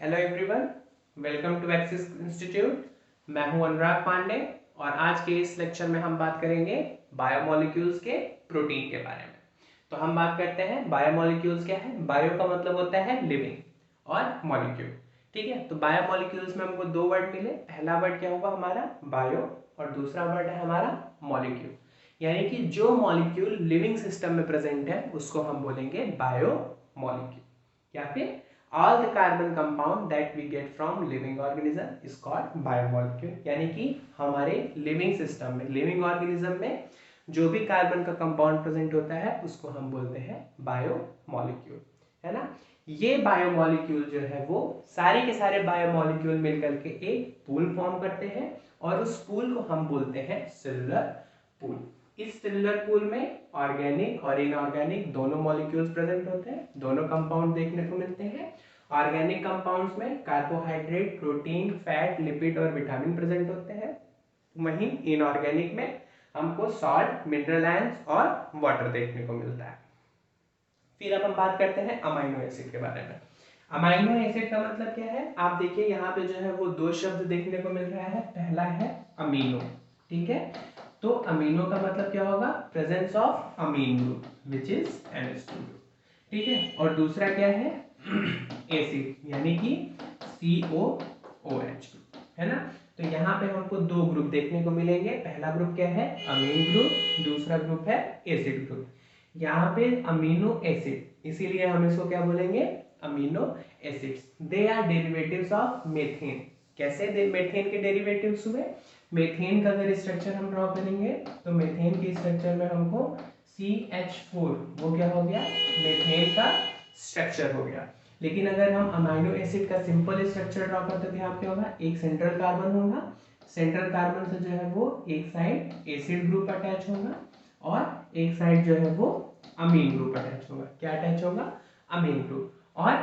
Hello everyone, welcome to Axis institute. मैं हूं अनुराग पांडे और आज के इस लेक्चर में हम बात करेंगे बायोमोलिक्यूल्स के प्रोटीन के बारे में। तो हम बात करते हैं बायोमोलिक्यूल्स क्या है। बायो का मतलब होता है लिविंग और मॉलिक्यूल, ठीक है। तो बायोमोलिक्यूल्स में हमको दो वर्ड मिले। पहला वर्ड क्या होगा हमारा बायो और दूसरा वर्ड है हमारा मॉलिक्यूल, यानी कि जो मॉलिक्यूल लिविंग सिस्टम में प्रेजेंट है उसको हम बोलेंगे बायो मॉलिक्यूल। या फिर all the carbon compound that we get from living organism is called biomolecule, यानी कि हमारे लिविंग सिस्टम में, लिविंग ऑर्गेनिज्म में जो भी कार्बन का कंपाउंड प्रेजेंट होता है उसको हम बोलते हैं बायोमोलिक्यूल, है ना। ये बायोमोलिक्यूल जो है वो सारे के सारे बायोमोलिक्यूल मिलकर के एक पूल फॉर्म करते हैं और उस पूल को हम बोलते हैं सेलुलर पूल। इस सेलुलर पूल में ऑर्गेनिक और इनऑर्गेनिक दोनों मॉलिक्यूल्स प्रेजेंट होते हैं, दोनों कंपाउंड देखने को मिलते हैं। ऑर्गेनिक कंपाउंड्स में कार्बोहाइड्रेट, प्रोटीन, फैट, लिपिड और विटामिन प्रेजेंट होते हैं। वहीं इनऑर्गेनिक में हमको सॉल्ट, मिनरल आयंस और वाटर देखने को मिलता है। फिर अब हम बात करते हैं अमाइनो एसिड के बारे में। अमाइनो एसिड का मतलब क्या है, आप देखिए यहाँ पे जो है वो दो शब्द देखने को मिल रहा है। पहला है अमीनो, ठीक है। तो अमीनो का मतलब क्या होगा, presence of amine group which is NH2 group, ठीक है। और दूसरा क्या है एसिड, यानी कि COOH, है ना। तो यहाँ पे हमको दो ग्रुप देखने को मिलेंगे। पहला ग्रुप क्या है अमीन ग्रुप, दूसरा ग्रुप है एसिड ग्रुप। यहाँ पे अमीनो एसिड, इसीलिए हम इसको क्या बोलेंगे amino acids. They are derivatives of methane. कैसे मेथेन के डेरिवेटिव्स हुए, मेथेन का अगर स्ट्रक्चर हम ड्रॉ करेंगे तो मेथेन के स्ट्रक्चर में हमको CH4, वो क्या हो गया मेथेन का स्ट्रक्चर हो गया। लेकिन अगर हम अमाइनो एसिड का सिंपल स्ट्रक्चर ड्रॉ करते तो यहाँ क्या होगा, एक सेंट्रल कार्बन होगा, सेंट्रल कार्बन से जो है वो एक साइड एसिड ग्रुप अटैच होगा और एक साइड जो है वो अमीन ग्रुप अटैच होगा। क्या अटैच होगा, अमीन ग्रुप। और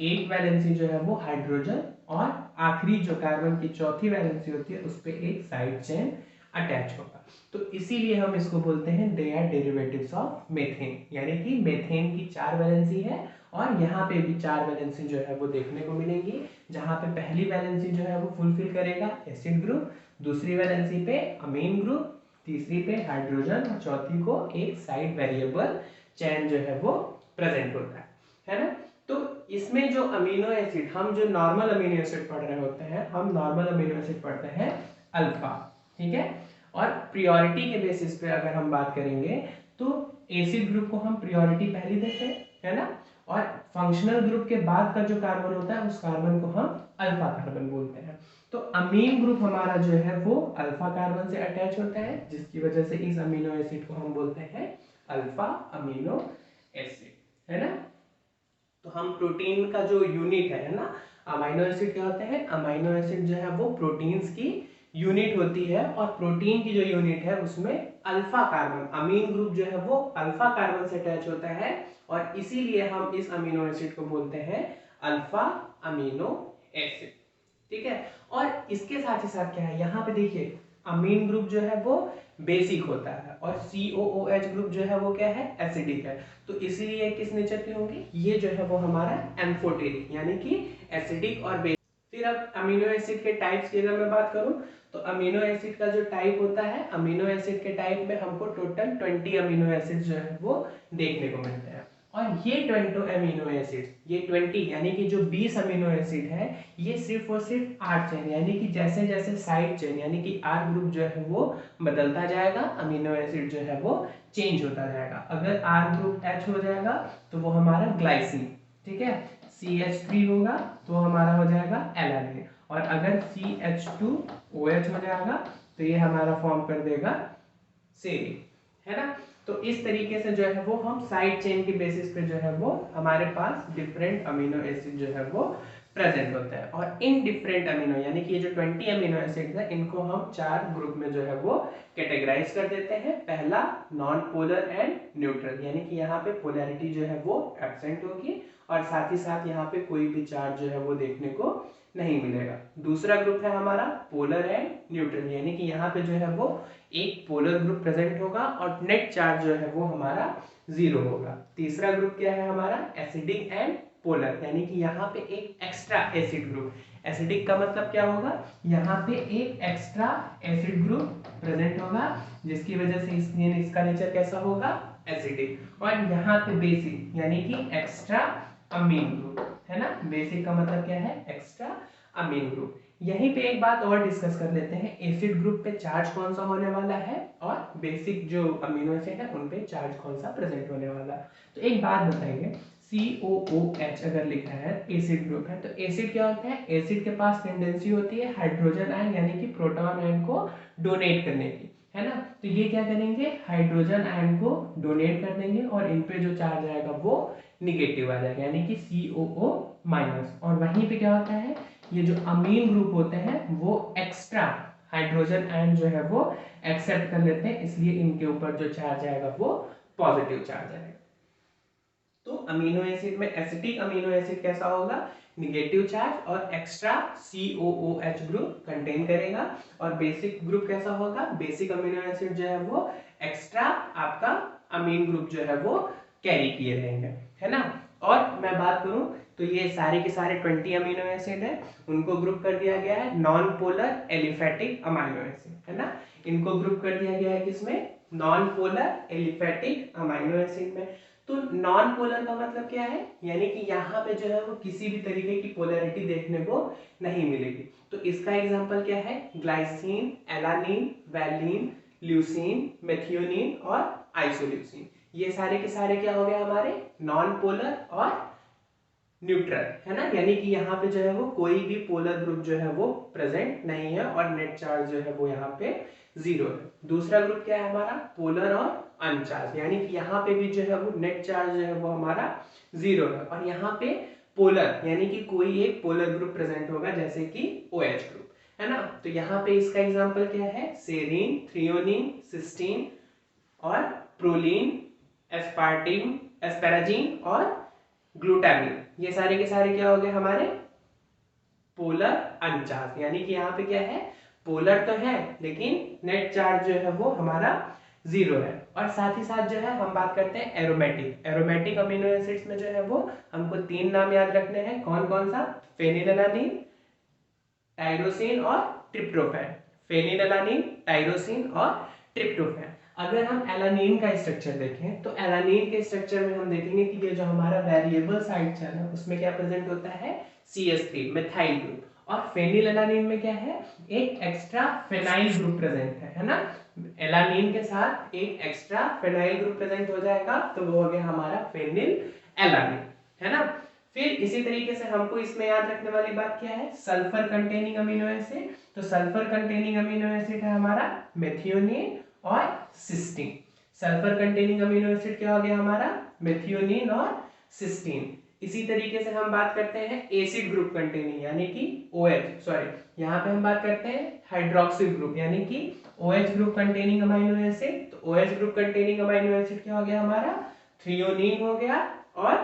एक वैलेंसी जो है वो हाइड्रोजन और आखिरी जो कार्बन की चौथी वैलेंसी होती है उस पे एक साइड चेन अटैच होगा। तो इसीलिए हम इसको बोलते हैं they are derivatives of methane, यानी कि मेथेन की 4 वैलेंसी है और यहाँ पे भी 4 वैलेंसी जो है वो देखने को मिलेंगी। जहाँ पे पहली वैलेंसी जो है वो फुलफिल करेगा एसिड ग्रुप, दूसरी वैलेंसी पे अमीन ग्रुप, तीसरी पे हाइड्रोजन और चौथी को एक साइड वेरिएबल चेन जो है वो प्रेजेंट होता है ना। तो इसमें जो अमीनो एसिड, हम जो नॉर्मल अमीनो एसिड पढ़ रहे होते हैं, हम नॉर्मल अमीनो एसिड पढ़ते हैं अल्फा, ठीक है। और प्रियोरिटी के बेसिस पे अगर हम बात करेंगे तो एसिड ग्रुप को हम प्रियोरिटी पहली देते हैं, है ना। और फंक्शनल ग्रुप के बाद का जो कार्बन होता है उस कार्बन को हम अल्फा कार्बन बोलते हैं। तो अमीन ग्रुप हमारा जो है वो अल्फा कार्बन से अटैच होता है, जिसकी वजह से इस अमीनो एसिड को हम बोलते हैं अल्फा अमीनो एसिड, है ना। तो हम प्रोटीन का जो यूनिट है ना, अमीनो एसिड क्या होते हैं, अमीनो एसिड जो है वो प्रोटीन्स की यूनिट होती है और प्रोटीन की जो यूनिट है उसमें अल्फा कार्बन, अमीन ग्रुप जो है वो अल्फा कार्बन से अटैच होता है और इसीलिए हम इस अमीनो एसिड को बोलते हैं अल्फा अमीनो एसिड, ठीक है। और इसके साथ ही साथ क्या है, यहाँ पे देखिए अमीन ग्रुप जो है वो बेसिक होता है और COOH ग्रुप जो है वो क्या है एसिडिक है। तो इसीलिए किस नेचर के होंगे, ये जो है वो हमारा एम्फोटेरिक, यानी कि एसिडिक और बेसिक। फिर अब अमीनो एसिड के टाइप्स की अगर मैं बात करूं तो अमीनो एसिड का जो टाइप होता है, अमीनो एसिड के टाइप में हमको टोटल 20 अमीनो एसिड जो है वो देखने को मिलते हैं। और ये 20 अमीनो एसिड, ये 20 यानी कि जो 20 अमीनो एसिड है, ये सिर्फ और सिर्फ R चेन, यानी कि जैसे जैसे साइड चेन यानी कि R ग्रुप जो है वो बदलता जाएगा, अमीनो एसिड जो है वो चेंज होता जाएगा। अगर R ग्रुप H हो जाएगा तो वो हमारा ग्लाइसिन, ठीक है। CH3 होगा तो हमारा हो जाएगा एलानिन और अगर CH2OH हो जाएगा तो ये हमारा फॉर्म कर देगा सेरीन, है ना। तो इस तरीके से जो है वो हम साइड चेन के बेसिस पे जो है वो हमारे पास डिफरेंट अमीनो एसिड जो है वो प्रेजेंट होता है। और इन डिफरेंट अमीनो यानी कि ये जो 20 अमीनो एसिड है इनको हम 4 ग्रुप में जो है वो कैटेगराइज कर देते हैं। पहला नॉन पोलर एंड न्यूट्रल, यानी कि यहाँ पे पोलैरिटी जो है वो एब्सेंट होगी और साथ ही साथ यहाँ पे कोई भी चार्ज जो है वो देखने को नहीं मिलेगा। दूसरा ग्रुप है हमारा पोलर एंड न्यूट्रल, यानी कि यहाँ पे जो है वो एक पोलर ग्रुप प्रेजेंट होगा और नेट चार्ज जो है वो हमारा 0 होगा। तीसरा ग्रुप क्या है हमारा एसिडिक एंड पोलर, यानी कि यहाँ पे एक एक्स्ट्रा एसिड ग्रुप। एसिडिक का मतलब क्या होगा, यहाँ पे एक एक्स्ट्रा एसिड ग्रुप प्रेजेंट होगा जिसकी वजह से इसका नेचर कैसा होगा, एसिडिक। और यहाँ पे बेसिक यानी कि एक्स्ट्रा अमीन ग्रुप है ना। बेसिक का मतलब क्या है, एक्स्ट्रा अमीन ग्रुप। यहीं पे एक बात और डिस्कस कर लेते हैं, एसिड ग्रुप पे चार्ज कौन सा होने वाला है और बेसिक जो अमीनो एसिड है उन पे चार्ज कौन सा प्रेजेंट होने वाला है। तो एक बात बताइए, COOH अगर लिखा है एसिड ग्रुप है, तो एसिड क्या होता है, एसिड के पास टेंडेंसी होती है हाइड्रोजन आयन यानी कि प्रोटॉन आयन को डोनेट करने की, है ना। तो ये क्या करेंगे, हाइड्रोजन आयन को डोनेट कर देंगे और इन पे जो चार्ज आएगा वो निगेटिव आ जाएगा यानी कि COO माइनस। और वहीं पे क्या होता है, ये जो अमीन ग्रुप होते हैं वो एक्स्ट्रा हाइड्रोजन आयन जो है वो एक्सेप्ट कर लेते हैं, इसलिए इनके ऊपर जो चार्ज आएगा वो पॉजिटिव चार्ज आएगा। तो अमीनो एसिड में एसिटिक अमीनो एसिड कैसा होगा, निगेटिव चार्ज और एक्स्ट्रा COOH ग्रुप कंटेन करेगा। और बेसिक ग्रुप कैसा होगा, बेसिक अमीनो एसिड जो है वो एक्स्ट्रा आपका अमीन ग्रुप जो है वो कैरी किए रहेंगे, है ना। और मैं बात करूं तो ये सारे के सारे 20 अमीनो एसिड है, उनको ग्रुप कर दिया गया है non polar aliphatic amino acid, है ना। इनको ग्रुप कर दिया गया है किसमें, non polar aliphatic amino acid में। तो नॉन पोलर का मतलब क्या है, यानी कि यहाँ पे जो है वो किसी भी तरीके की पोलैरिटी देखने को नहीं मिलेगी। तो इसका एग्जांपल क्या है, glycine, alanine, valine, leucine, methionine और आइसोल्यूसीन। ये सारे के सारे क्या हो गए हमारे नॉन पोलर और न्यूट्रल, है ना। यानी कि यहाँ पे जो है वो कोई भी पोलर ग्रुप जो है वो प्रेजेंट नहीं है और नेट चार्ज जो है वो यहाँ पे 0 है। दूसरा ग्रुप क्या है हमारा, पोलर और अनचार्ज, यानी कि यहाँ पे भी जो है वो नेट चार्ज जो है वो हमारा 0 है। और यहाँ पे पोलर यानी कि कोई एक पोलर ग्रुप प्रेजेंट होगा जैसे कि OH ग्रुप, है ना। तो यहाँ पे इसका एग्जाम्पल क्या है, सेरीन, थ्रियोनिन, सिस्टीन और प्रोलीन, एस्पार्टिन, एस्पेराजीन और ग्लूटामिन। ये सारे के सारे क्या हो गए हमारे पोलर अनचार्ज, यानी कि यहाँ पे क्या है, पोलर तो है लेकिन नेट चार्ज जो है वो हमारा 0 है। और साथ ही साथ जो है हम बात करते हैं एरोमेटिक। एरोमेटिक अमीनो एसिड्स में जो है वो हमको 3 नाम याद रखने हैं, कौन कौन सा, फेनिलएलानिन, टाइरोसिन और ट्रिप्टोफैन। फेनिलएलानिन, टाइरोसिन और ट्रिप्टोफैन। अगर हम एलानिन का स्ट्रक्चर देखें तो एलानिन के स्ट्रक्चर में हम देखेंगे कि ये जो हमारा वेरिएबल साइड चेन है उसमें क्या प्रेजेंट होता है, CH3 मिथाइल ग्रुप। और फेनिलएलानिन में क्या है, एक एक्स्ट्रा फेनाइल ग्रुप प्रेजेंट है ना। एलानिन के साथ एक एक्स्ट्रा फेनाइल ग्रुप प्रेजेंट हो जाएगा तो वो हो गया हमारा फेनिलएलानिन, है ना। फिर इसी तरीके से हमको इसमें याद रखने वाली बात क्या है, सल्फर कंटेनिंग अमीनो एसिड। तो सल्फर कंटेनिंग अमीनो एसिड है हमारा मेथियोनिन और cysteine. Sulphur containing amino acid क्या हो गया हमारा, मेथियोनिन और सिस्टीन। इसी तरीके से हम बात करते हैं एसिड ग्रुप कंटेनिंग यानी कि यहाँ पे हम बात करते हैं हाइड्रोक्सिल ग्रुप यानी कि OH group containing amino acid. तो OH group containing amino acid क्या हो गया हमारा, थ्रियोनिन हो गया और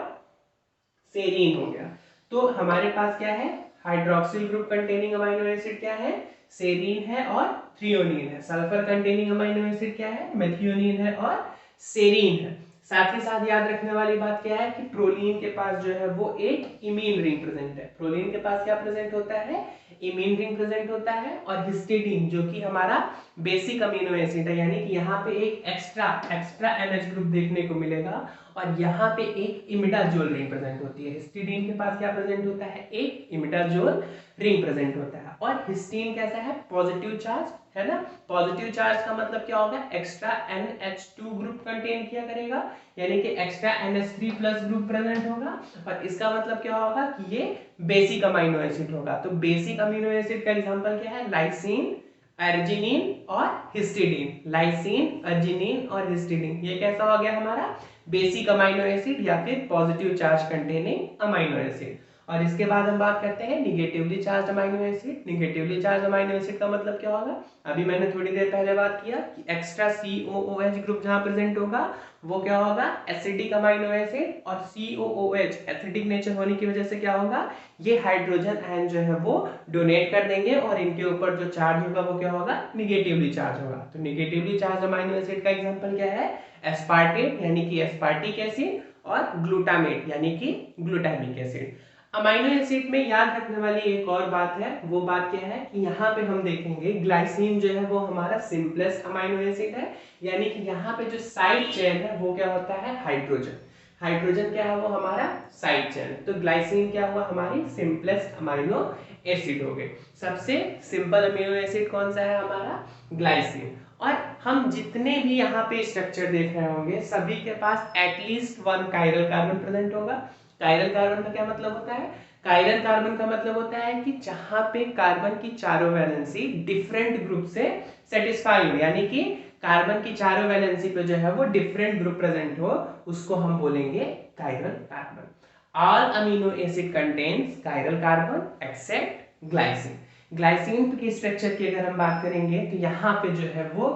सेरीन हो गया। तो हमारे पास क्या है, hydroxyl group containing amino acid क्या है, सेरीन है और थ्रियोनिन है। सल्फर कंटेनिंग अमीनो एसिड क्या है, मेथियोनिन है और सेरीन है। साथ ही साथ याद रखने वाली बात क्या है कि प्रोलीन के पास जो है वो एक इमीन रिंग प्रेजेंट है। प्रोलीन के पास क्या प्रेजेंट होता है, इमीन रिंग प्रेजेंट होता है। और हिस्टिडीन जो कि हमारा बेसिक अमीनो एसिड है, यानी कि यहाँ पे एक एक्स्ट्रा NH ग्रुप देखने को मिलेगा और यहाँ पे एक इमिडाजोल रिंग प्रेजेंट होती है। हिस्टिडीन के पास क्या प्रेजेंट होता है, एक इमिडाजोल रिंग प्रेजेंट होता है। और हिस्टीन कैसा है, पॉजिटिव चार्ज, है ना। पॉजिटिव चार्ज का मतलब क्या होगा, एक्स्ट्रा NH2 ग्रुप कंटेन किया करेगा यानी कि extra NH3 plus group present होगा। और इसका मतलब क्या होगा कि ये बेसिक अमीनो एसिड होगा। तो बेसिक अमीनो एसिड का एग्जांपल क्या है, लाइसिन, अर्जिनिन और हिस्टिडीन। लाइसिन, अर्जिनिन और हिस्टिडीन ये कैसा हो गया हमारा बेसिक अमीनो एसिड या फिर positive charge containing amino acid. और इसके बाद हम बात करते हैं negatively charge amino acid. Negatively charge amino acid का मतलब क्या होगा, अभी मैंने थोड़ी देर पहले बात किया कि एक्स्ट्रा COOH ग्रुप जहां प्रेजेंट होगा वो क्या होगा, एसिडिक अमीनो एसिड। और COOH एसिडिक नेचर होने की वजह से क्या होगा, ये हाइड्रोजन आयन जो है वो डोनेट कर देंगे और इनके ऊपर जो चार्ज होगा वो क्या होगा, निगेटिवली चार्ज होगा। तो निगेटिवली चार्ज अमीनो एसिड का एग्जांपल क्या है, एस्पार्टेट यानी कि एस्पार्टिक एसिड और ग्लूटामेट यानी कि ग्लूटामिक एसिड। अमाइनो एसिड में याद रखने वाली एक और बात है, वो बात क्या है कि यहाँ पे हम देखेंगे ग्लाइसिन जो है वो हमारा सिंपलेस्ट अमाइनो एसिड है, यानी कि यहाँ पे जो साइड चेन है वो क्या होता है हाइड्रोजन। हाइड्रोजन क्या है वो हमारा साइड चेन, तो ग्लाइसिन क्या हुआ हमारी सिंपलेस्ट अमाइनो एसिड हो गए। सबसे सिंपल अमीनो एसिड कौन सा है हमारा ग्लाइसिन। और हम जितने भी यहाँ पे स्ट्रक्चर देख रहे होंगे सभी के पास at least one chiral carbon present होगा। कायरल कार्बन का क्या मतलब होता है, कायरल कार्बन का मतलब होता है कि जहां पे कार्बन की चारों वैलेंसी डिफरेंट ग्रुप से सेटिस्फाई हो, यानी कि कार्बन की चारों वैलेंसी पे जो है वो डिफरेंट ग्रुप प्रेजेंट हो, उसको हम बोलेंगे chiral carbon. All amino acid contains chiral carbon except glycine. Glycine की स्ट्रक्चर की अगर हम बात करेंगे तो यहाँ पे जो है वो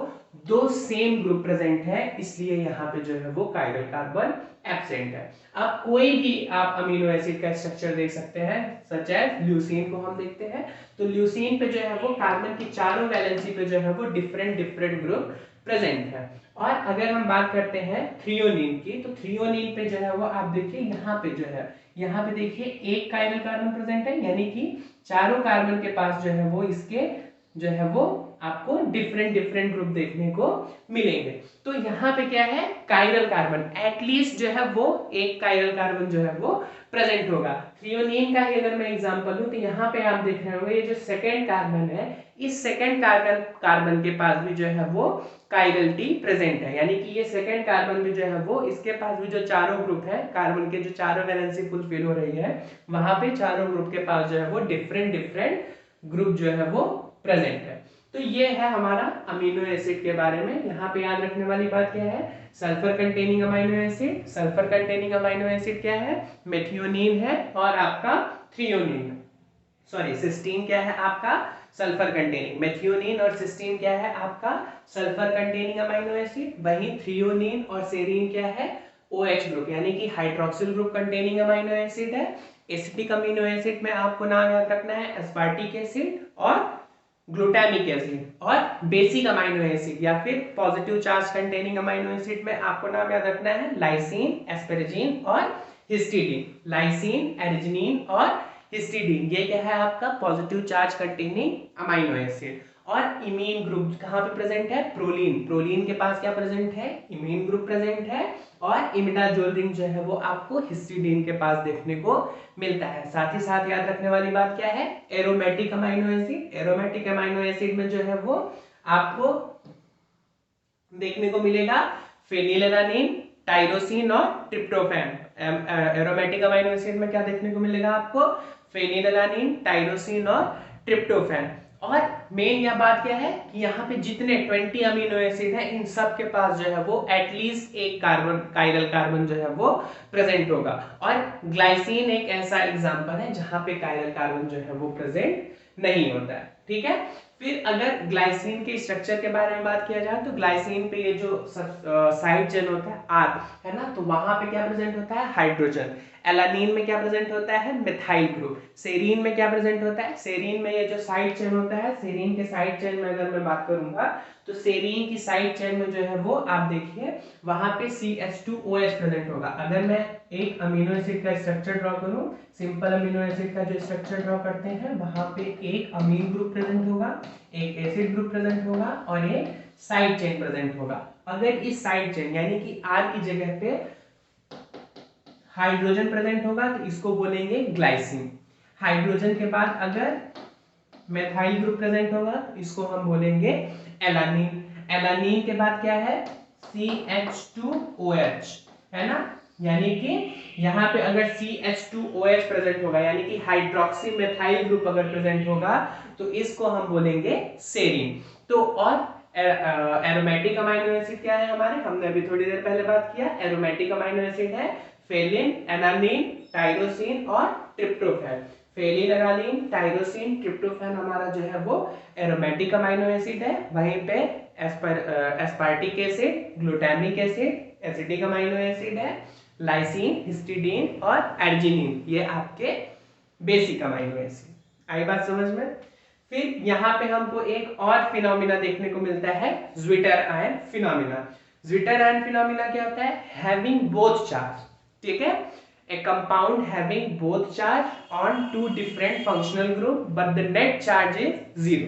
दो सेम ग्रुप प्रेजेंट है, इसलिए यहाँ पे जो है वो कायरल कार्बन एब्सेंट है। अब कोई भी आप अमीनो एसिड का स्ट्रक्चर देख सकते हैं, सच एज ल्यूसीन को हम देखते हैं, तो ल्यूसीन पे जो है वो कार्बन की चारों वैलेंसी पे जो है वो डिफरेंट डिफरेंट ग्रुप प्रेजेंट है। और अगर हम बात करते हैं थ्रियोनिन की, तो थ्रियोनिन पे जो है वो आप देखिए यहाँ पे जो है, यहाँ पे देखिए एक कायरल कार्बन प्रेजेंट है, यानी कि चारों कार्बन के पास जो है वो इसके जो है वो आपको डिफरेंट डिफरेंट ग्रुप देखने को मिलेंगे। तो यहाँ पे क्या है कायरल कार्बन एटलीस्ट जो है वो एक कायरल कार्बन जो है वो प्रेजेंट होगा। थ्रियोनिन का ही अगर मैं एग्जांपल लूं तो यहाँ पे आप देख रहे होंगे ये जो सेकेंड कार्बन है, इस सेकेंड कार्बन के पास भी जो है वो कायरल टी प्रेजेंट है, यानी कि ये सेकेंड कार्बन भी जो है वो इसके पास भी जो चारों ग्रुप है, कार्बन के जो चारों वैलेंसी फुलफिल हो रही है, वहां पे चारों ग्रुप के पास जो है वो डिफरेंट डिफरेंट ग्रुप जो है वो प्रेजेंट है। तो ये है हमारा अमीनो एसिड के बारे में। यहाँ पे याद रखने वाली बात क्या है, sulphur containing amino acid, sulphur containing amino acid क्या है मेथियोनिन है, और आपका थ्रियोनिन सॉरी सिस्टीन क्या है आपका सल्फर कंटेनिंग। मेथियोनिन और सिस्टीन क्या है आपका सल्फर कंटेनिंग अमीनो एसिड। वहीं थ्रियोनिन और सेरीन क्या है OH ग्रुप यानी कि hydroxyl group containing amino acid है। एसिटिक अमीनो एसिड में आपको नाम याद रखना है एस्पार्टिक एसिड और ग्लूटामिक एसिड। और बेसिक अमीनो एसिड या फिर positive charge containing amino acid में आपको नाम याद रखना है लाइसिन, एस्पेरेजिन और हिस्टीडीन। लाइसिन, एरिजिनिन और हिस्टीडीन ये क्या है आपका positive charge containing amino acid. और इमीन ग्रुप कहाँ पे प्रेजेंट है प्रोलीन, प्रोलीन के पास क्या प्रेजेंट है इमीन ग्रुप प्रेजेंट है। और इमिडाजोल रिंग जो है वो आपको हिस्टीडीन के पास देखने को मिलता है। साथ ही साथ याद रखने वाली बात क्या है aromatic amino acid. Aromatic amino acid में जो है वो आपको देखने को मिलेगा फेनिलएलानिन, टाइरोसिन और ट्रिप्टोफैन। एरोमेटिक अमीनो एसिड में क्या देखने को मिलेगा आपको फेनिलएलानिन, टाइरोसिन और ट्रिप्टोफैन। और मेन यह बात क्या है कि यहाँ पे जितने 20 अमीनो एसिड हैं इन सब के पास जो है वो एटलीस्ट एक कार्बन कायरल कार्बन जो है वो प्रेजेंट होगा। और ग्लाइसिन एक ऐसा एग्जांपल है जहां पे कायरल कार्बन जो है वो प्रेजेंट नहीं होता है। ठीक है, फिर अगर ग्लाइसिन के स्ट्रक्चर के बारे में बात किया जाए तो ग्लाइसिन पे ये जो साइड चेन होता है आर है ना, तो वहां पे क्या प्रेजेंट होता है हाइड्रोजन। एलानिन में क्या प्रेजेंट होता है मिथाइल ग्रुप। सेरीन में क्या प्रेजेंट होता है, सेरीन में ये जो साइड चेन होता है, सेरीन के साइड चेन में अगर मैं बात करूंगा तो सेरीन की साइड चेन में जो है वो आप देखिए वहां पे CH2OH प्रेजेंट होगा। अगर मैं एक अमीनो एसिड का स्ट्रक्चर ड्रॉ करूं, सिंपल अमीनो एसिड का जो स्ट्रक्चर ड्रॉ करते हैं वहां पे एक अमीन ग्रुप प्रेजेंट होगा, एक एसिड ग्रुप प्रेजेंट होगा और एक साइड चेन प्रेजेंट होगा। अगर इस साइड चेन यानी कि R की जगह पे हाइड्रोजन प्रेजेंट होगा तो इसको बोलेंगे ग्लाइसिन। हाइड्रोजन के बाद अगर मेथाइल ग्रुप प्रेजेंट होगा तो इसको हम बोलेंगे एलानिन। एलानिन के बाद क्या है CH2OH है ना, यानी कि यहाँ पे अगर CH2OH प्रेजेंट होगा यानी कि हाइड्रोक्सी मेथाइल ग्रुप अगर प्रेजेंट होगा तो इसको हम बोलेंगे सेरीन। तो और एरोमेटिक अमीनो एसिड क्या है हमारे, हमने अभी थोड़ी देर पहले बात किया एरोमेटिक अमीनो एसिड है फेलिन, एलानिन, टाइरोसिन और tryptophan. Phelan, alanine, tyrosine, tryptophan हमारा जो है वो एरोमेटिक अमीनो एसिड है। वहीं पे aspartic acid, glutamic acid, acetic amino acid है, लाइसिन, हिस्टीडीन और एर्जिनिन ये आपके बेसिक अमीनो एसिड। आई बात समझ में। फिर यहाँ पे हमको एक और फिनोमिना देखने को मिलता है zwitter ion phenomena. Zwitter ion phenomena क्या होता है हैविंग बोथ चार्ज। ठीक है, a compound having both charge on two different functional group but the net charge is 0।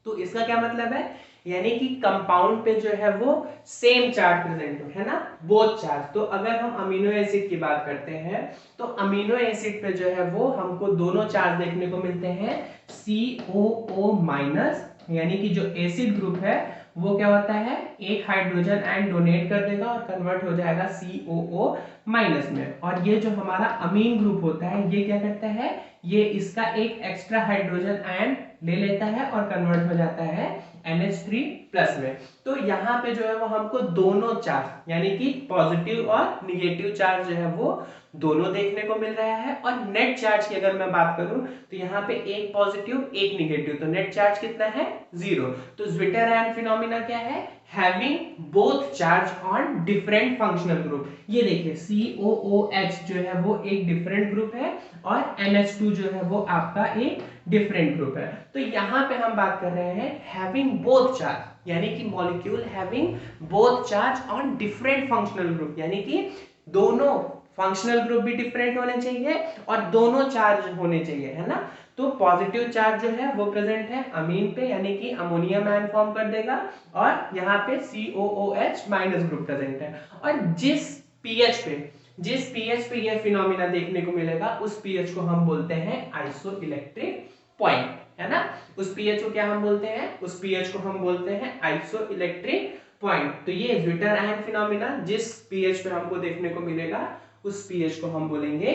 तो इसका क्या मतलब है, यानी कि कंपाउंड पे जो है वो सेम चार्ज प्रेजेंट हो, है ना, बोथ चार्ज। तो अगर हम अमीनो एसिड की बात करते हैं तो अमीनो एसिड पे जो है वो हमको दोनों चार्ज देखने को मिलते हैं COO माइनस, यानी कि जो एसिड ग्रुप है वो क्या होता है, एक हाइड्रोजन आयन डोनेट कर देगा और कन्वर्ट हो जाएगा COO माइनस में। और ये जो हमारा अमीन ग्रुप होता है ये क्या करता है, ये इसका एक एक्स्ट्रा हाइड्रोजन आयन ले लेता है और कन्वर्ट हो जाता है NH3 प्लस में। तो यहाँ पे जो है वो हमको दोनों चार्ज यानी कि पॉजिटिव और निगेटिव चार्ज जो है वो दोनों देखने को मिल रहा है। और नेट चार्ज की अगर मैं बात करूं तो यहाँ पे एक पॉजिटिव एक निगेटिव, तो नेट चार्ज कितना है, 0। तो ज्विटर आयन फिनोमिना क्या है, having both charge on different functional group. ये देखिए COOH जो है वो एक डिफरेंट ग्रुप है और NH2 जो है वो आपका एक डिफरेंट ग्रुप है। तो यहाँ पे हम बात कर रहे हैं हैविंग बोथ चार्ज, यानी कि molecule having both charge on different functional group, यानी कि दोनों फंक्शनल ग्रुप भी डिफरेंट होने चाहिए और दोनों चार्ज होने चाहिए, है ना। तो पॉजिटिव चार्ज जो है वो प्रेजेंट है अमीन पे, यानी कि अमोनियम आयन फॉर्म कर देगा, और यहाँ पे COOH माइनस ग्रुप प्रेजेंट है। और जिस पीएच पे यह फिनोमिना देखने को मिलेगा उस पीएच को हम बोलते हैं आइसोइलेक्ट्रिक पॉइंट, है ना। उस पीएच को क्या हम बोलते हैं, उस पीएच को हम बोलते हैं आइसोइलेक्ट्रिक पॉइंट। तो ये ज्विटर आयन फिनोमिना जिस पीएच पे हमको देखने को मिलेगा उस पीएच को हम बोलेंगे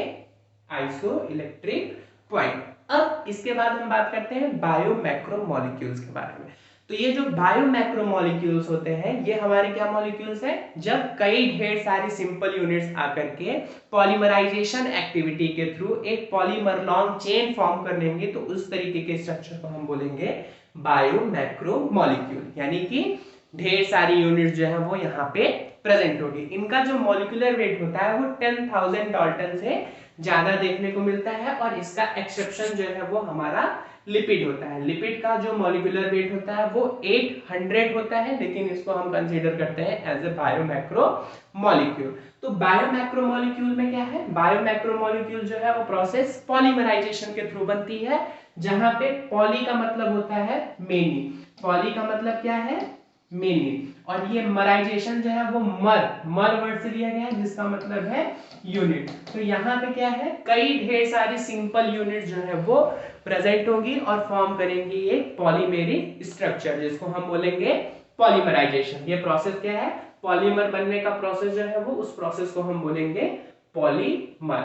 आइसोइलेक्ट्रिक पॉइंट। अब इसके बाद हम बात करते हैं बायोमैक्रोमोलेक्यूल्स के बारे में। तो ये जो बायोमैक्रोमोलेक्यूल्स होते हैं ये हमारे क्या मॉलिक्यूल्स हैं, जब कई ढेर सारी सिंपल यूनिट्स आकर के पॉलीमराइजेशन एक्टिविटी के थ्रू एक पॉलीमर लॉन्ग चेन फॉर्म कर लेंगे तो उस तरीके के स्ट्रक्चर को हम बोलेंगे बायोमैक्रोमोलेक्यूल, यानी कि ढेर सारी यूनिट जो है वो यहाँ पे प्रेजेंट होगी। इनका जो मॉलिक्यूलर वेट होता है वो 10,000 डाल्टन से ज्यादा देखने को मिलता है। और इसका एक्सेप्शन जो है वो हमारा लिपिड होता है। लिपिड का जो मॉलिक्यूलर वेट होता है वो 800 होता है, लेकिन इसको हम कंसीडर करते हैं एज ए बायोमैक्रोमोलेक्यूल। तो बायोमैक्रोमोलेक्यूल में क्या है, बायोमैक्रोमोलेक्यूल जो है वो प्रोसेस पॉलीमराइजेशन के थ्रू बनती है, जहां पे पॉली का मतलब होता है मेनी, पॉली का मतलब क्या है, मेनी, और ये मराइजेशन जो है वो मर वर्ड से लिया गया है जिसका मतलब है यूनिट। तो यहाँ पे क्या है, कई ढेर सारी सिंपल यूनिट जो है वो प्रेजेंट होगी और फॉर्म करेंगी एक पॉलीमेरिक स्ट्रक्चर जिसको हम बोलेंगे पॉलीमराइजेशन। ये प्रोसेस क्या है, पॉलीमर बनने का प्रोसेस जो है वो उस प्रोसेस को हम बोलेंगे पॉलीमर।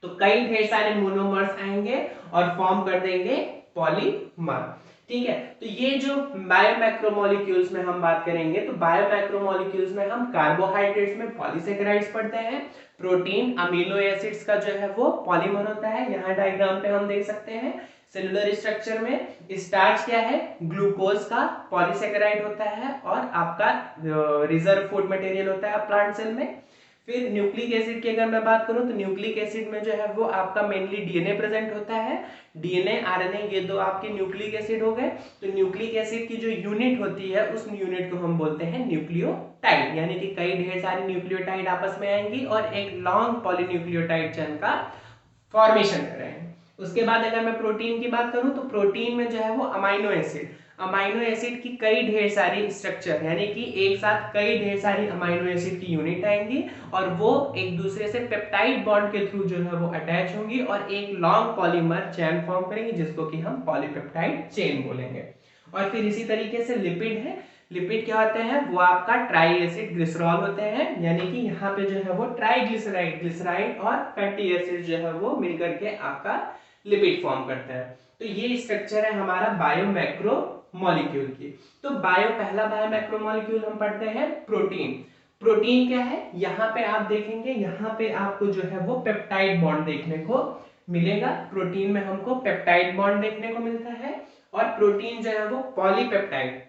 तो कई ढेर सारे मोनोमर्स आएंगे और फॉर्म कर देंगे पॉलीमर, ठीक है। तो ये जो बायोमैक्रोमोलेक्यूल्स में हम बात करेंगे तो बायोमैक्रोमोलेक्यूल्स में हम कार्बोहाइड्रेट्स में पॉलीसेकेराइड्स पढ़ते हैं, प्रोटीन अमीनो एसिड्स का जो है वो पॉलीमर होता है। यहाँ डायग्राम पे हम देख सकते हैं सेलुलर स्ट्रक्चर में स्टार्च क्या है, ग्लूकोज का पॉलीसेकेराइड होता है और आपका रिजर्व फूड मटेरियल होता है प्लांट सेल में। फिर न्यूक्लिक एसिड की अगर मैं बात करूं तो न्यूक्लिक एसिड में जो है वो आपका मेनली डीएनए प्रेजेंट होता है, डीएनए आरएनए ये दो आपके न्यूक्लिक एसिड हो गए। तो न्यूक्लिक एसिड की जो यूनिट होती है उस यूनिट को हम बोलते हैं न्यूक्लियोटाइड, यानी कि कई ढेर सारी न्यूक्लियोटाइड आपस में आएंगी और एक लॉन्ग पॉलीन्यूक्लियोटाइड चेन का फॉर्मेशन करेंगे। उसके बाद अगर मैं प्रोटीन की बात करूं तो प्रोटीन में जो है वो अमाइनो एसिड की कई ढेर सारी स्ट्रक्चर, यानी कि एक साथ कई ढेर सारी अमाइनो एसिड की यूनिट आएंगी और वो एक दूसरे से पेप्टाइड बॉन्ड के थ्रू जो है वो अटैच होंगी और एक लॉन्ग पॉलीमर चेन फॉर्म करेंगे जिसको कि हम पॉलीपेप्टाइड चेन बोलेंगे। और फिर इसी तरीके से लिपिड है, लिपिड क्या होते हैं, वो आपका ट्राई एसिड ग्लिसरॉल होते हैं, यानी कि यहाँ पे जो है वो ट्राइग्लिसराइड, ग्लिसराइड और फैटी एसिड जो है वो मिलकर के आपका लिपिड फॉर्म करते हैं। तो ये स्ट्रक्चर है हमारा बायोमैक्रोमोलेक्यूल की। तो पहला बायोमैक्रोमोलेक्यूल हम पढ़ते हैं प्रोटीन। प्रोटीन क्या है, यहाँ पे आप देखेंगे यहाँ पे आपको जो है वो पेप्टाइड बॉन्ड देखने को मिलेगा। प्रोटीन में हमको पेप्टाइड बॉन्ड देखने को मिलता है और प्रोटीन जो है वो पॉलीपेप्टाइड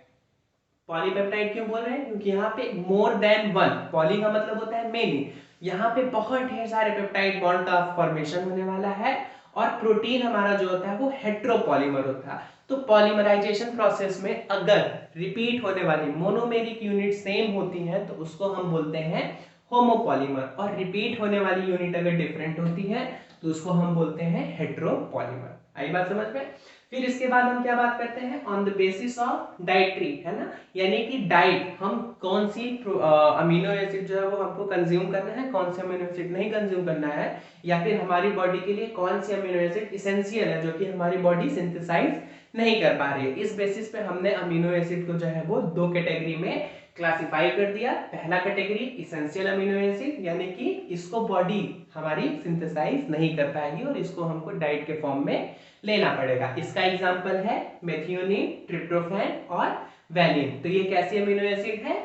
क्यों बोल रहे हैं, क्योंकि यहाँ पे मोर देन वन, पॉली का मतलब होता है मेनी, यहाँ पे बहुत ढेर सारे पेप्टाइड बॉन्ड का फॉर्मेशन होने वाला है। और प्रोटीन हमारा जो होता है वो हेट्रोपॉलीमर होता है। तो पॉलीमराइजेशन प्रोसेस में अगर रिपीट होने वाली मोनोमेरिक यूनिट सेम होती हैं तो उसको हम बोलते हैं होमोपॉलीमर, और रिपीट होने वाली यूनिट अगर डिफरेंट होती है तो उसको हम बोलते हैं हेट्रोपॉलीमर। आई बात समझ में? फिर इसके बाद हम क्या बात करते हैं, on the basis of dietary, है ना, यानी कि डाइट, हम कौन सी अमीनो एसिड जो है वो हमको कंज्यूम करना है, कौन से अमीनो एसिड नहीं कंज्यूम करना है, या फिर हमारी बॉडी के लिए कौन सी अमीनो एसिड इसेंशियल है जो कि हमारी बॉडी सिंथेसाइज नहीं कर पा रही है। इस बेसिस पे हमने अमीनो एसिड को जो है वो दो कैटेगरी में क्लासिफाई कर दिया। पहला कैटेगरी इसेंशियल अमीनो एसिड, यानी कि इसको बॉडी हमारी सिंथेसाइज नहीं कर पाएगी और इसको हमको डाइट के फॉर्म में लेना पड़ेगा। इसका एग्जांपल है मेथियोनिन, ट्रिप्टोफैन और वैलिन। तो ये कैसी अमीनो एसिड है,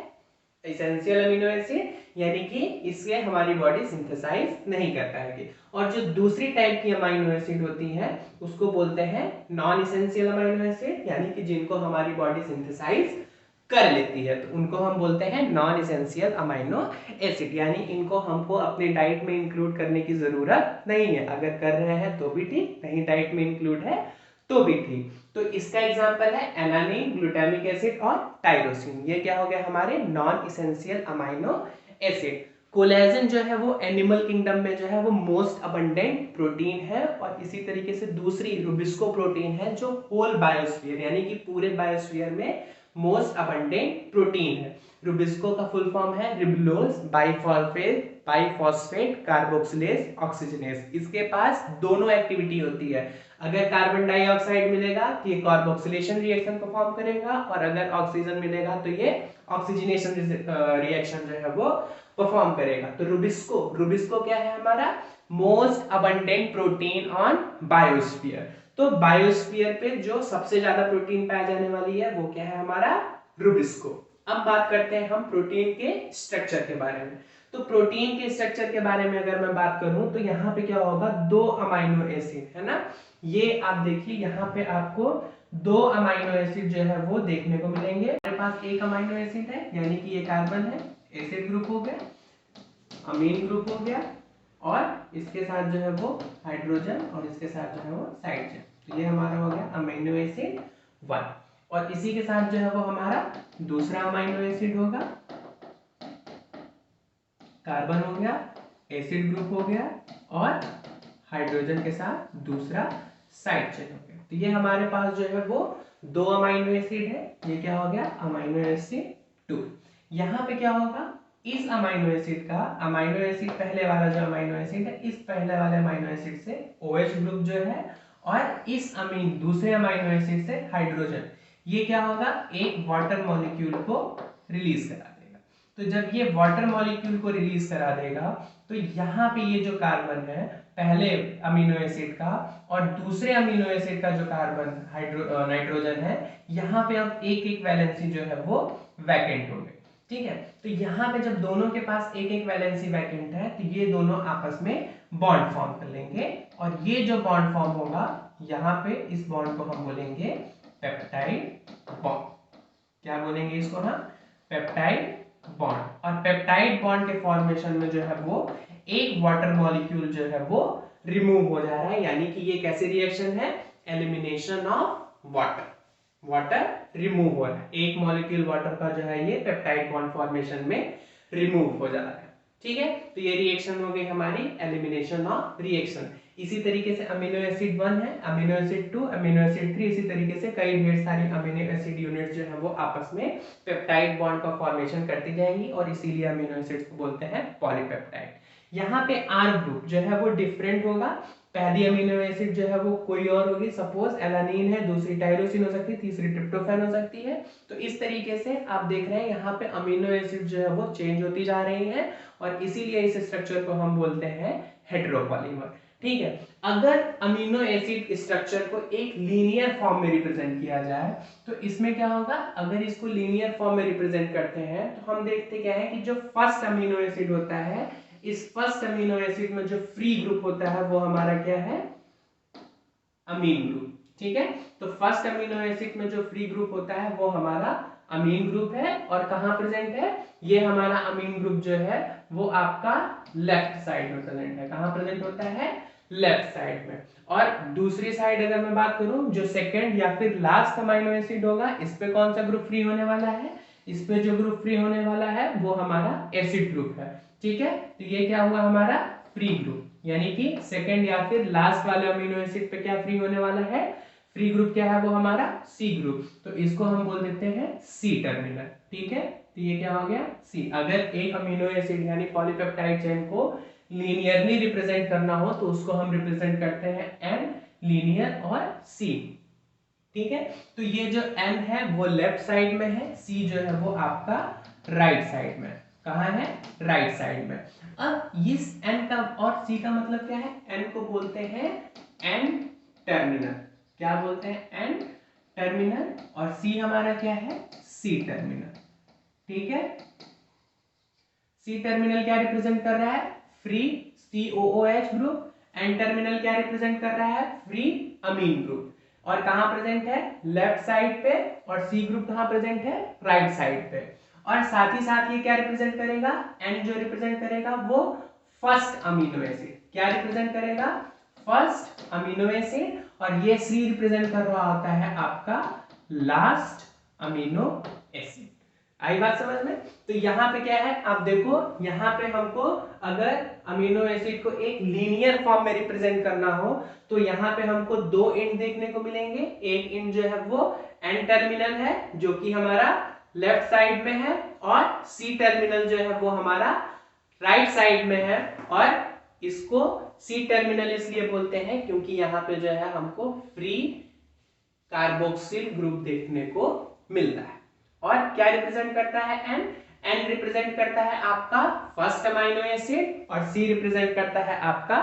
एसेंशियल अमीनो एसिड, यानी कि इससे हमारी बॉडी सिंथेसाइज नहीं कर पाएगी। और जो दूसरी टाइप की अमीनो एसिड होती हैं उसको बोलते हैं नॉन एसेंशियल अमीनो एसिड, यानी कि जिनको हमारी बॉडी सिंथेसाइज कर लेती है, तो उनको हम बोलते हैं नॉन एसेंशियल अमीनो एसिड, यानी इनको हमको अपने डाइट में इंक्लूड करने की जरूरत नहीं है, अगर कर रहे हैं तो भी ठीक, नहीं डाइट में इंक्लूड है तो भी ठीक। तो इसका एग्जांपल है एलानिन, ग्लूटामिक एसिड और टायरोसिन। ये क्या हो गया, हमारे non essential amino acid. Collagen जो है वो एनिमल किंगडम में जो है वो मोस्ट अबंडेंट प्रोटीन है, और इसी तरीके से दूसरी रुबिस्को प्रोटीन है जो होल बायोस्फीयर यानी कि पूरे बायोस्फीयर में मोस्ट अबंडेंट प्रोटीन है। रुबिस्को का फुल फॉर्म है रिबुलोज बाइफॉस्फेट कार्बोक्सिलेज ऑक्सीजनेज। इसके पास दोनों एक्टिविटी होती है, अगर कार्बन डाइऑक्साइड मिलेगा तो ये कार्बोक्सिलेशन रिएक्शन परफॉर्म करेगा, और अगर ऑक्सीजन मिलेगा तो ये ऑक्सीजनेशन रिएक्शन जो है वो परफॉर्म करेगा। तो रुबिस्को क्या है, हमारा most abundant protein on biosphere. तो बायोस्फीयर पे जो सबसे ज्यादा प्रोटीन पाया जाने वाली है वो क्या है, हमारा रुबिस्को। अब बात करते हैं हम प्रोटीन के स्ट्रक्चर के बारे में। तो प्रोटीन के स्ट्रक्चर के बारे में अगर मैं बात करूं तो यहाँ पे क्या होगा, दो अमाइनो एसिड, है ना, ये आप देखिए यहाँ पे आपको दो अमाइनो एसिड जो है वो देखने को मिलेंगे। हमारे पास एक अमाइनो एसिड है यानी कि ये कार्बन है, एसिड ग्रुप हो गया, अमीन ग्रुप हो गया, और इसके साथ जो है वो हाइड्रोजन, और इसके साथ जो है वो साइड चेन। तो ये हमारा हो गया अमीनो एसिड 1, और इसी के साथ जो है वो हमारा दूसरा अमीनो एसिड होगा, कार्बन हो गया, एसिड ग्रुप हो गया, और हाइड्रोजन के साथ दूसरा साइड चेन हो गया। तो ये हमारे पास जो है वो दो अमीनो एसिड है। ये क्या हो गया, अमीनो एसिड 2। यहाँ पे क्या होगा, इस अमीनो एसिड का, अमीनो एसिड पहले वाला जो अमीनो एसिड है, इस पहले वाले अमीनो एसिड से OH ग्रुप जो है, और इस अमीन दूसरे अमीनो एसिड से हाइड्रोजन, ये क्या होगा, एक वाटर मॉलिक्यूल को रिलीज करा देगा। तो जब ये वाटर मॉलिक्यूल को रिलीज करा देगा तो यहाँ पे ये जो कार्बन है पहले अमीनो एसिड का और दूसरे अमीनो एसिड का जो कार्बन नाइट्रोजन है, यहाँ पे अब एक एक वैलेंसी जो है वो वैकेंट हो गई। ठीक है, तो यहाँ पे जब दोनों के पास एक एक वैलेंसी वैकेंट है तो ये दोनों आपस में बॉन्ड फॉर्म कर लेंगे, और ये जो बॉन्ड फॉर्म होगा यहाँ पे, इस बॉन्ड को हम बोलेंगे पेप्टाइड बॉन्ड। क्या बोलेंगे इसको हम, पेप्टाइड बॉन्ड। और पेप्टाइड बॉन्ड के फॉर्मेशन में जो है वो एक वाटर मॉलिक्यूल जो है वो रिमूव हो जा रहा है, यानी कि ये कैसे रिएक्शन है, elimination of water, water remove हो रहा है, एक मॉलिक्यूल वाटर का जो है ये पेप्टाइड बॉन्ड फॉर्मेशन में रिमूव हो जा रहा है। ठीक है, तो ये रिएक्शन हो गई हमारी एलिमिनेशन ऑफ रिएक्शन। इसी तरीके से अमीनो एसिड 1 है, अमीनो एसिड 2, अमीनो एसिड 3, इसी तरीके से कई ढेर सारी अमीनो एसिड यूनिट जो है वो आपस में पेप्टाइड बॉन्ड का फॉर्मेशन करती जाएंगी, और इसीलिए अमीनो एसिड्स को बोलते हैं पॉलीपेप्टाइड। यहाँ पे R ग्रुप जो है वो डिफरेंट होगा, पहली अमीनो एसिड जो है वो कोई और होगी, सपोज एलानिन है, दूसरी टायरोसिन हो सकती है, तीसरी ट्रिप्टोफैन हो सकती है। तो इस तरीके से आप देख रहे हैं यहाँ पे अमीनो एसिड जो है वो चेंज होती जा रही है, और इसीलिए इस स्ट्रक्चर को हम बोलते हैं हेटेरोपॉलीमर। ठीक है, अगर अमीनो एसिड स्ट्रक्चर को एक लीनियर फॉर्म में रिप्रेजेंट किया जाए तो इसमें क्या होगा, अगर इसको लीनियर फॉर्म में रिप्रेजेंट करते हैं तो हम देखते क्या है कि जो फर्स्ट अमीनो एसिड होता है, इस फर्स्ट अमीनो एसिड में जो फ्री ग्रुप होता है वो हमारा क्या है, अमीन ग्रुप। ठीक है, तो फर्स्ट अमीनो एसिड में जो फ्री ग्रुप होता है वो हमारा अमीन ग्रुप है, और कहां प्रेजेंट है, ये हमारा अमीन ग्रुप जो है वो आपका लेफ्ट साइड में प्रेजेंट है। कहां प्रेजेंट होता है, लेफ्ट साइड में। और दूसरी साइड अगर मैं बात करूं, जो सेकंड या फिर लास्ट अमीनो एसिड होगा, इस पे कौन सा ग्रुप फ्री होने वाला है, इस पे जो ग्रुप फ्री होने वाला है वो हमारा एसिड ग्रुप है। ठीक है, तो ये क्या हुआ हमारा फ्री ग्रुप, यानी कि सेकंड या फिर लास्ट वाले अमीनो एसिड पे क्या फ्री होने वाला है, फ्री ग्रुप क्या है वो हमारा सी ग्रुप, तो इसको हम बोल देते हैं सी टर्मिनल। ठीक है, तो ये क्या हो गया सी। अगर एक अमीनो एसिड यानी पॉलीपेप्टाइड चेन को लीनियरली रिप्रेजेंट करना हो तो उसको हम रिप्रेजेंट करते हैं एन लीनियर और सी। ठीक है, तो ये जो एन है वो लेफ्ट साइड में है, सी जो है वो आपका राइट साइड में। कहाँ है, राइट साइड में। अब इस एन का और सी का मतलब क्या है, एन को बोलते हैं एन टर्मिनल। क्या बोलते हैं, एन टर्मिनल, और सी हमारा क्या है, सी टर्मिनल। ठीक है, सी टर्मिनल क्या रिप्रेजेंट कर रहा है, free COOH group. N terminal क्या रिप्रेजेंट कर रहा है, फ्री अमीन ग्रुप। और कहां प्रेजेंट है, लेफ्ट साइड पे, और सी ग्रुप कहां प्रेजेंट है, राइट साइड पे। और साथ ही साथ ये क्या रिप्रेजेंट करेगा, एन जो रिप्रेजेंट करेगा वो फर्स्ट अमीनो एसिड। क्या रिप्रेजेंट करेगा, फर्स्ट अमीनो एसिड। और ये सी रिप्रेजेंट कर रहा होता है आपका लास्ट अमीनो एसिड। आई बात समझ में। तो यहाँ पे क्या है, आप देखो यहाँ पे हमको अगर अमीनो एसिड को एक लीनियर फॉर्म में रिप्रेजेंट करना हो तो यहाँ पे हमको दो एंड देखने को मिलेंगे। एक एंड जो है वो एन टर्मिनल है जो कि हमारा लेफ्ट साइड में है, और सी टर्मिनल जो है वो हमारा राइट साइड में है। और इसको सी टर्मिनल इसलिए बोलते हैं क्योंकि यहाँ पे जो है हमको फ्री कार्बोक्सिल ग्रुप देखने को मिलता है। और क्या रिप्रेजेंट करता है, एन, एन रिप्रेजेंट करता है आपका फर्स्ट अमाइनो एसिड, और सी रिप्रेजेंट करता है आपका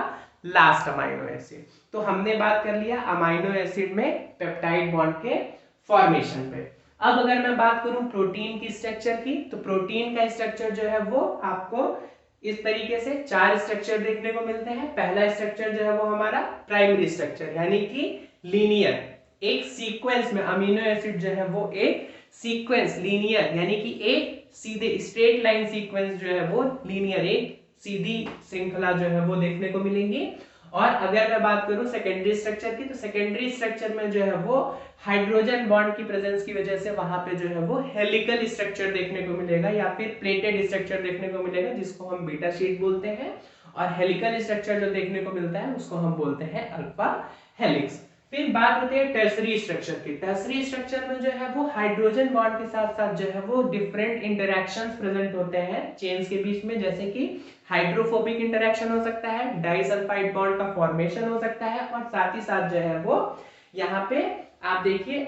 लास्ट अमाइनो एसिड। तो हमने बात कर लिया अमाइनो एसिड में पेप्टाइड बॉन्ड के फॉर्मेशन पे। अब अगर मैं बात करूं प्रोटीन की स्ट्रक्चर की, तो प्रोटीन का स्ट्रक्चर जो है वो आपको इस तरीके से चार स्ट्रक्चर देखने को मिलते हैं। पहला स्ट्रक्चर जो है वो हमारा प्राइमरी स्ट्रक्चर, यानी कि लीनियर, एक सीक्वेंस में अमीनो एसिड जो है वो एक सीक्वेंस लीनियर, यानी कि एक सीधे स्ट्रेट लाइन सीक्वेंस जो है वो लीनियर, एक सीधी श्रृंखला जो है वो देखने को मिलेंगी। और अगर मैं बात करूं सेकेंडरी स्ट्रक्चर की, तो सेकेंडरी स्ट्रक्चर में जो है वो हाइड्रोजन बॉन्ड की प्रेजेंस की वजह से वहां पे जो है वो हेलिकल स्ट्रक्चर देखने को मिलेगा या फिर प्लेटेड स्ट्रक्चर देखने को मिलेगा, जिसको हम बीटा शीट बोलते हैं। और हेलिकल स्ट्रक्चर जो देखने को मिलता है उसको हम बोलते हैं अल्फा हेलिक्स। फिर बात होती है टर्सरी स्ट्रक्चर की। टर्सरी स्ट्रक्चर में जो है वो हाइड्रोजन बॉन्ड के साथ साथ जो है वो डिफरेंट इंटरैक्शंस प्रेजेंट होते हैं चेन्स के बीच में, जैसे कि हाइड्रोफोबिक इंटरैक्शन हो सकता है, डाइसल्फाइड बॉन्ड का फॉर्मेशन हो सकता है, और साथ ही साथ जो है वो यहाँ पे आप देखिए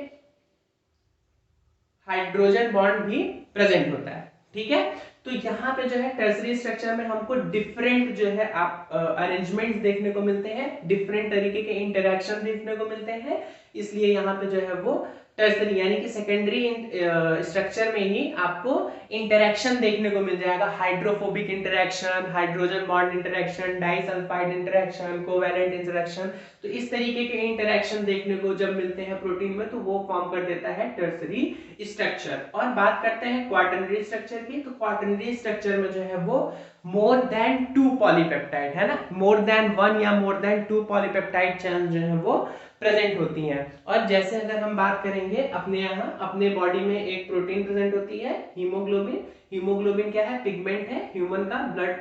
हाइड्रोजन बॉन्ड भी प्रेजेंट होता है। ठीक है, तो यहाँ पे जो है टर्सरी स्ट्रक्चर में हमको डिफरेंट जो है आप अरेंजमेंट्स देखने को मिलते हैं, डिफरेंट तरीके के इंटरैक्शन देखने को मिलते हैं। इसलिए यहाँ पे जो है वो टर्सरी यानी कि सेकेंडरी स्ट्रक्चर में ही आपको इंटरैक्शन देखने को मिल जाएगा। Hydrophobic interaction, hydrogen bond interaction, disulphide interaction, covalent interaction, तो इस तरीके के इंटरैक्शन देखने को जब मिलते हैं प्रोटीन में तो वो फॉर्म कर देता है टर्सरी स्ट्रक्चर। और बात करते हैं क्वाटरनरी स्ट्रक्चर की, तो क्वाटरनरी स्ट्रक्चर में जो है वो मोर देन 2 पॉलीपेप्टाइड है ना, मोर देन 1 या मोर देन 2 पॉलीपेप्टाइड चेन जो है वो प्रेजेंट होती हैं। और जैसे अगर हम बात करेंगे अपने यहाँ अपने बॉडी में एक प्रोटीन प्रेजेंट होती है हीमोग्लोबिन। हीमोग्लोबिन क्या है, पिगमेंट है, ह्यूमन का ब्लड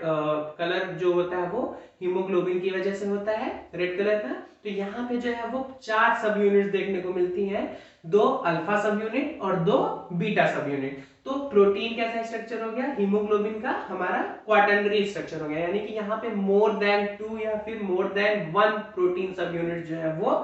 कलर जो होता है वो हीमोग्लोबिन की वजह से होता है, रेड कलर का। तो यहाँ पे जो है वो 4 सब यूनिट्स देखने को मिलती हैं, 2 अल्फा सब यूनिट और 2 बीटा सब यूनिट। तो प्रोटीन कैसा स्ट्रक्चर हो गया, हीमोग्लोबिन का हमारा क्वाटरनरी स्ट्रक्चर हो गया, यानी कि यहाँ पे मोर देन 2 या फिर मोर देन 1 प्रोटीन सब यूनिट जो है वो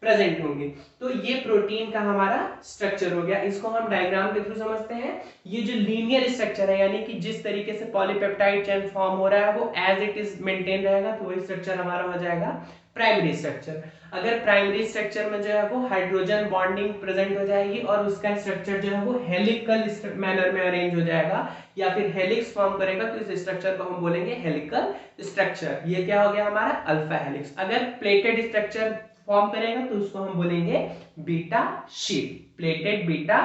प्रेजेंट होंगे। तो ये प्रोटीन का हमारा स्ट्रक्चर हो गया। इसको हम डायग्राम के थ्रू समझते हैं। ये जो लीनियर स्ट्रक्चर है, यानी कि जिस तरीके से पॉलीपेप्टाइड चेन फॉर्म हो रहा है वो एज इट इज मेंटेन रहेगा, तो वही स्ट्रक्चर हमारा हो जाएगा प्राइमरी स्ट्रक्चर। अगर प्राइमरी स्ट्रक्चर में जो है वो हाइड्रोजन बॉन्डिंग प्रेजेंट हो जाएगी और उसका स्ट्रक्चर जो है वो हेलिकल मैनर में अरेंज हो जाएगा या फिर हेलिक्स फॉर्म करेगा, तो इस स्ट्रक्चर को हम बोलेंगे हेलिकल स्ट्रक्चर। ये क्या हो गया हमारा अल्फा हेलिक्स। अगर प्लेटेड स्ट्रक्चर फॉर्म करेगा तो उसको हम बोलेंगे beta sheet, plated beta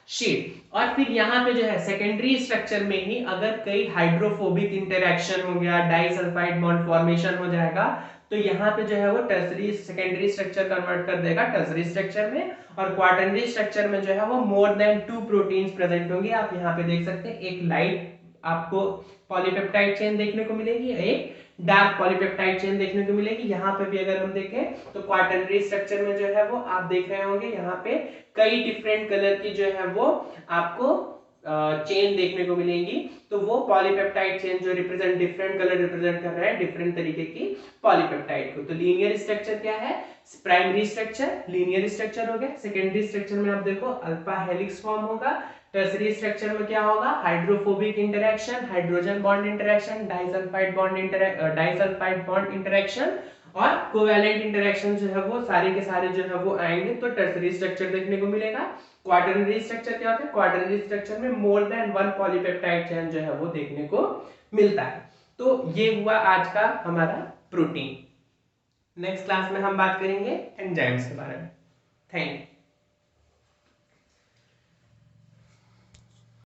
sheet. और फिर यहाँ पे जो है सेकेंडरी स्ट्रक्चर में ही अगर कई हाइड्रोफोबिक इंटरैक्शन हो गया, डाइसल्फाइड बॉन्ड फॉर्मेशन हो जाएगा, तो यहाँ पे जो है वो टर्सरी सेकेंडरी स्ट्रक्चर कन्वर्ट कर देगा टर्सरी स्ट्रक्चर में। और क्वाटरनरी स्ट्रक्चर में जो है वो मोर देन 2 प्रोटीन्स प्रेजेंट होंगे। आप यहाँ पे देख सकते हैं एक लाइट आपको पॉलीपेप्टाइड चेन देखने को मिलेगी, एक डार्क पॉलीपेप्टाइड चेन देखने को मिलेगी। यहाँ पे भी अगर हम देखें तो क्वाटरनरी स्ट्रक्चर में जो है वो आप देख रहे होंगे यहाँ पे कई डिफरेंट कलर की जो है वो आपको चेन देखने को मिलेंगी। तो वो पॉलीपेप्टाइड चेन जो रिप्रेजेंट डिफरेंट कलर रिप्रेजेंट कर रहा है डिफरेंट तरीके की पॉलीपेप्टाइड को। तो लीनियर स्ट्रक्चर क्या है, प्राइमरी स्ट्रक्चर लीनियर स्ट्रक्चर हो गया। सेकेंडरी स्ट्रक्चर में आप देखो अल्फा हेलिक्स फॉर्म होगा। टर्सरी स्ट्रक्चर में क्या होगा, hydrophobic interaction, hydrogen bond interaction, disulphide bond interaction और कोवैलेंट इंटरेक्शन जो है वो सारे के सारे जो है वो आएंगे। तो टर्सरी स्ट्रक्चर देखने को मिलेगा। क्वाटरनरी स्ट्रक्चर क्या होता है, क्वाटरनरी स्ट्रक्चर में more than one polypeptide chain जो है वो देखने को मिलता है। तो ये हुआ आज का हमारा प्रोटीन। नेक्स्ट क्लास में हम बात करेंगे एंजाइम्स के बारे में। Thank you.